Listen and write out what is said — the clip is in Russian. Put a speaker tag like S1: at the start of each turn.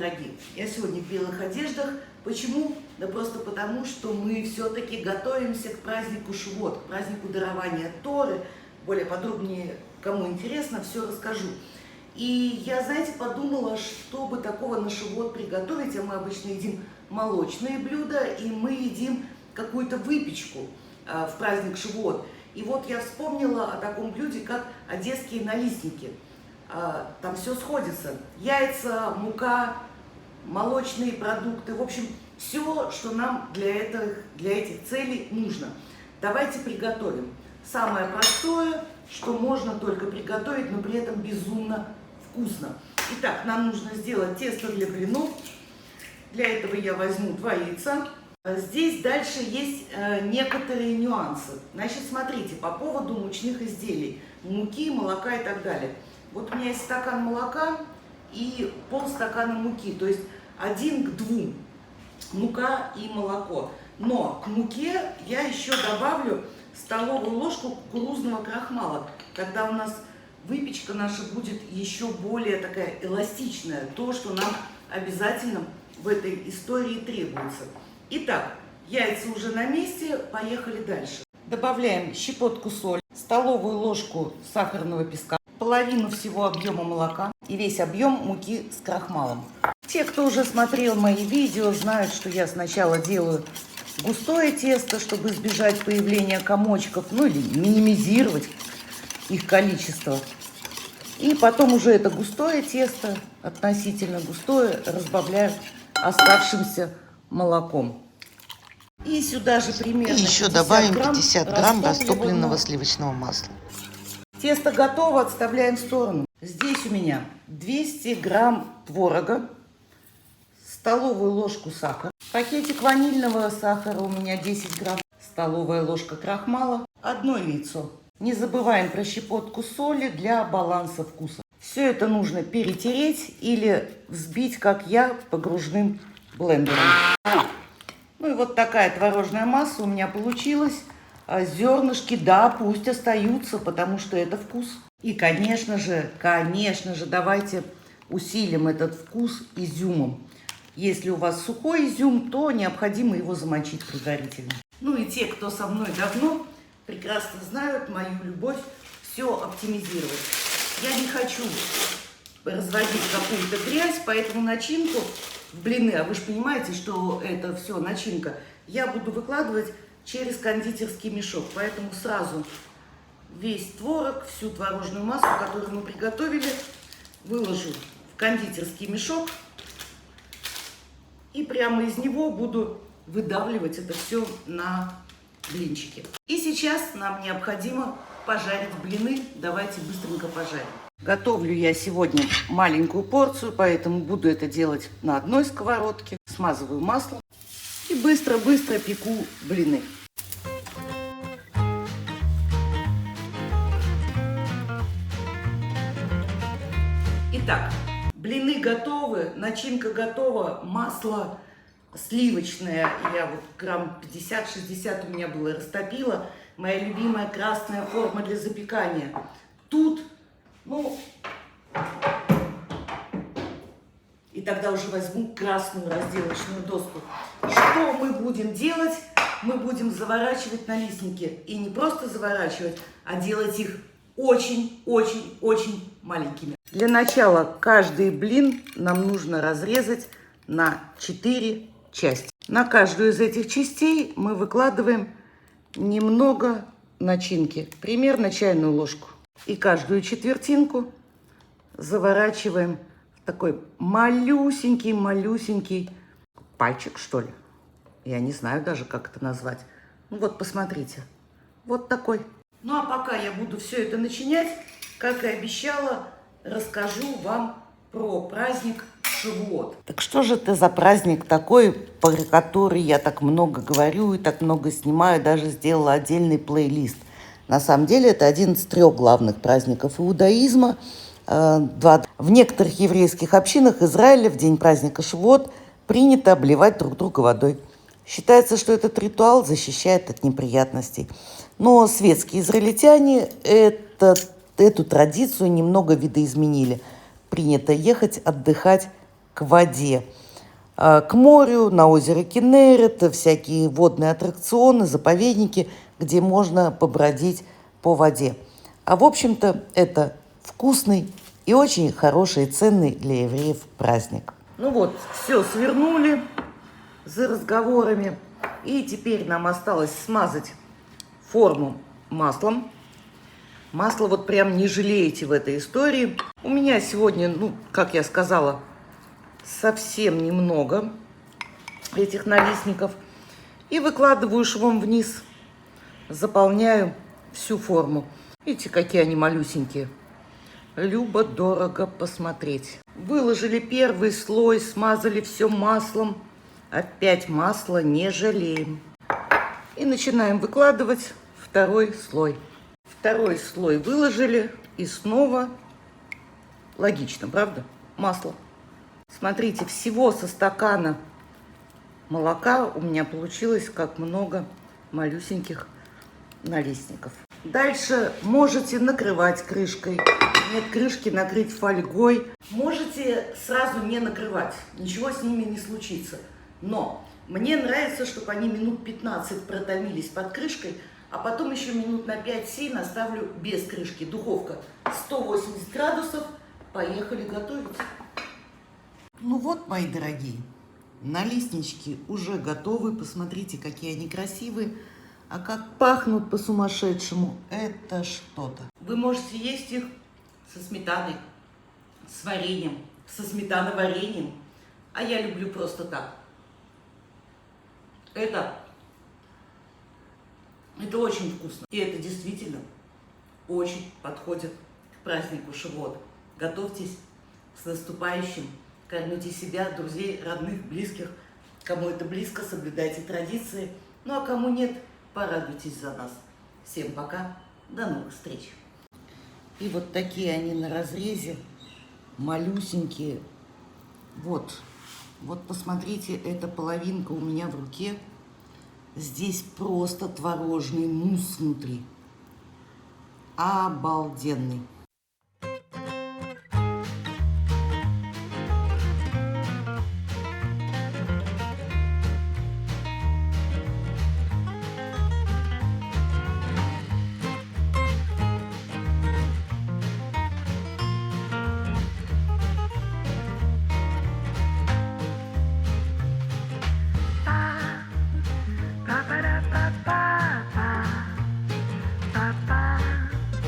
S1: дорогие, я сегодня в белых одеждах. Почему? Да просто потому, что мы все-таки готовимся к празднику Шивот, к празднику дарования Торы. Более подробнее, кому интересно, все расскажу. И я, знаете, подумала, чтобы такого на Шивот приготовить, а мы обычно едим молочные блюда, и мы едим какую-то выпечку в праздник Шивот. И вот я вспомнила о таком блюде, как одесские налистники. Там все сходится. Яйца, мука, молочные продукты. В общем, все, что нам для этих целей нужно. Давайте приготовим. Самое простое, что можно только приготовить, но при этом безумно вкусно. Итак, нам нужно сделать тесто для блинов. Для этого я возьму 2 яйца. Здесь дальше есть некоторые нюансы. Значит, смотрите, по поводу мучных изделий. Муки, молока и так далее. Вот у меня есть стакан молока и полстакана муки, то есть 1 к 2 мука и молоко. Но к муке я еще добавлю столовую ложку кукурузного крахмала. Тогда у нас выпечка наша будет еще более такая эластичная, то, что нам обязательно в этой истории требуется. Итак, яйца уже на месте, поехали дальше. Добавляем щепотку соли, столовую ложку сахарного песка, половину всего объема молока и весь объем муки с крахмалом. Те, кто уже смотрел мои видео, знают, что я сначала делаю густое тесто, чтобы избежать появления комочков, ну или минимизировать их количество. И потом уже это густое тесто, относительно густое, разбавляю оставшимся молоком. И сюда же примерно
S2: и еще добавим 50 грамм растопленного сливочного масла.
S1: Тесто готово, отставляем в сторону. Здесь у меня 200 грамм творога, столовую ложку сахара, пакетик ванильного сахара у меня 10 грамм, столовая ложка крахмала, 1 яйцо. Не забываем про щепотку соли для баланса вкуса. Все это нужно перетереть или взбить, как я, погружным блендером. Ну и вот такая творожная масса у меня получилась. Зернышки, да, пусть остаются, потому что это вкус. И, конечно же, давайте усилим этот вкус изюмом. Если у вас сухой изюм, то необходимо его замочить предварительно. Ну и те, кто со мной давно, прекрасно знают мою любовь все оптимизировать. Я не хочу разводить какую-то грязь, поэтому начинку в блины, а вы же понимаете, что это все начинка, я буду выкладывать через кондитерский мешок. Поэтому сразу весь творог, всю творожную массу, которую мы приготовили, выложу в кондитерский мешок. И прямо из него буду выдавливать это все на блинчики. И сейчас нам необходимо пожарить блины. Давайте быстренько пожарим. Готовлю я сегодня маленькую порцию, поэтому буду это делать на одной сковородке. Смазываю маслом и быстро-быстро пеку блины. Итак, блины готовы, начинка готова, масло сливочное, я вот грамм 50-60 у меня было, растопила. Моя любимая красная форма для запекания. Тут, и тогда уже возьму красную разделочную доску. Что мы будем делать? Мы будем заворачивать налистники. И не просто заворачивать, а делать их очень-очень-очень маленькими. Для начала каждый блин нам нужно разрезать на 4 части. На каждую из этих частей мы выкладываем немного начинки, примерно чайную ложку. И каждую четвертинку заворачиваем в такой малюсенький пальчик, что ли. Я не знаю даже, как это назвать. Ну вот, посмотрите. Вот такой. Ну а пока я буду все это начинять, как и обещала, расскажу вам про праздник Шивот.
S2: Так что же это за праздник такой, про который я так много говорю и так много снимаю, даже сделала отдельный плейлист. На самом деле это один из 3 главных праздников иудаизма. В некоторых еврейских общинах Израиля в день праздника Шивот принято обливать друг друга водой. Считается, что этот ритуал защищает от неприятностей. Но светские израильтяне эту традицию немного видоизменили. Принято ехать отдыхать к воде, к морю, на озеро Кеннерет, всякие водные аттракционы, заповедники, где можно побродить по воде. А в общем-то это вкусный и очень хороший, ценный для евреев праздник. Ну вот, все свернули за разговорами. И теперь нам осталось смазать форму маслом. Масло вот прям не жалеете в этой истории. У меня сегодня, как я сказала, совсем немного этих налистников. И выкладываю швом вниз, заполняю всю форму. Видите, какие они малюсенькие. Любо-дорого посмотреть. Выложили первый слой, смазали все маслом. Опять масло не жалеем. И начинаем выкладывать второй слой. Второй слой выложили и снова, логично, правда, масло. Смотрите, всего со стакана молока у меня получилось как много малюсеньких налистников. Дальше можете накрывать крышкой. Нет крышки, накрыть фольгой. Можете сразу не накрывать, ничего с ними не случится. Но мне нравится, чтобы они минут 15 протомились под крышкой, а потом еще минут на 5-7 оставлю без крышки. Духовка 180 градусов. Поехали готовить. Ну вот, мои дорогие, налистнички уже готовы. Посмотрите, какие они красивые. А как пахнут по-сумасшедшему. Это что-то. Вы можете есть их со сметаной, с вареньем, со сметановареньем. А я люблю просто так. Это очень вкусно. И это действительно очень подходит к празднику Шивот. Готовьтесь, с наступающим. Кормите себя, друзей, родных, близких. Кому это близко, соблюдайте традиции. Ну а кому нет, порадуйтесь за нас. Всем пока, до новых встреч. И вот такие они на разрезе, малюсенькие. Вот посмотрите, эта половинка у меня в руке. Здесь просто творожный мусс внутри. Обалденный.